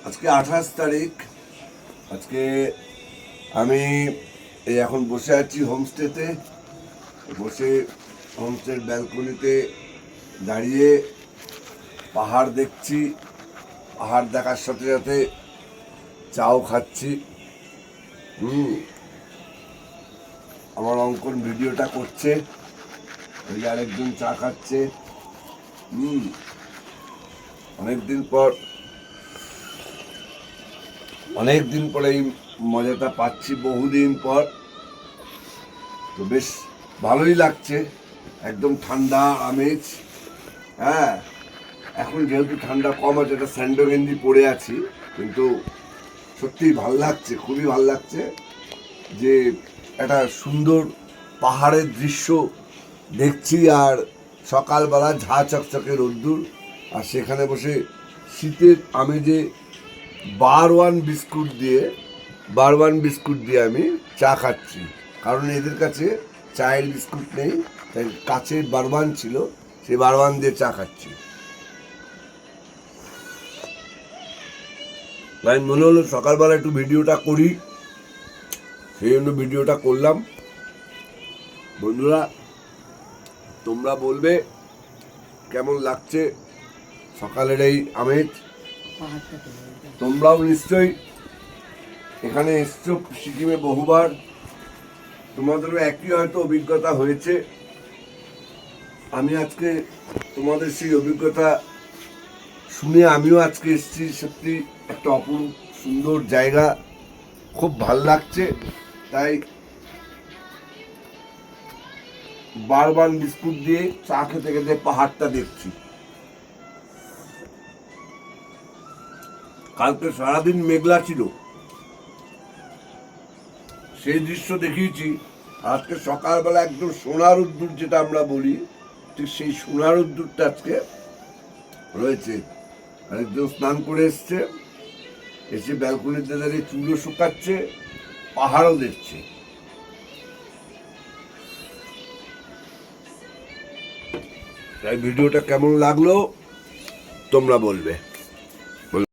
আজকে 28 তারিখ। আজকে আমি এখন বসে আছি হোমস্টেতে, বসে হোমস্টের ব্যালকনিতে দাঁড়িয়ে পাহাড় দেখছি। পাহাড় দেখার সাথে সাথে চাও খাচ্ছি। আমার অঙ্কন ভিডিওটা করছে, ওই যে আরেকজন চা খাচ্ছে। অনেকদিন পর এই মজাটা পাচ্ছি, বহুদিন পর। তো বেশ ভালোই লাগছে, একদম ঠান্ডা আমেজ। হ্যাঁ, এখন যেহেতু ঠান্ডা কম আছে, একটা স্যান্ডো গেঞ্জি পরে আছি, কিন্তু সত্যিই ভাল লাগছে, খুবই ভাল লাগছে যে একটা সুন্দর পাহাড়ের দৃশ্য দেখছি। আর সকালবেলা ঝাঁ চকচকে রোদ্দুর, আর সেখানে বসে শীতের আমেজে বারওয়ান বিস্কুট দিয়ে আমি চা খাচ্ছি। কারণ এদের কাছে চায়ের বিস্কুট নেই, তাই কাচের বারওয়ান ছিল, সেই বারওয়ান দিয়ে চা খাচ্ছি। তাই মনে হলো সকালবেলা একটু ভিডিওটা করি, সেই জন্য ভিডিওটা করলাম। বন্ধুরা, তোমরা বলবে কেমন লাগছে সকালের এই আমেজ। তোমরাও নিশ্চয়ই এখানে এসছো সিকিমে বহুবার, তোমাদেরও একই হয়তো অভিজ্ঞতা হয়েছে। আমি আজকে তোমাদের সেই অভিজ্ঞতা শুনে আমিও আজকে এসেছি। সত্যি একটা অপূর্ব সুন্দর জায়গা, খুব ভাল লাগছে। তাই বারবার বিস্কুট দিয়ে চা খেতে খেতে পাহাড়টা দেখছি। কালকে সারাদিন মেঘলা ছিল, সেই দৃশ্য দেখিয়েছি। আজকে সকালবেলা একদম সোনার রোদ্দুর যেটা আমরা বলি, ঠিক সেই সোনার রোদ্দুরটা আজকে রয়েছে। আরেকজন স্নান করে এসছে, এসে ব্যালকনিতে দাঁড়িয়ে চুলও শুকাচ্ছে, পাহাড়ও দেখছে। তাই ভিডিওটা কেমন লাগলো তোমরা বলবে।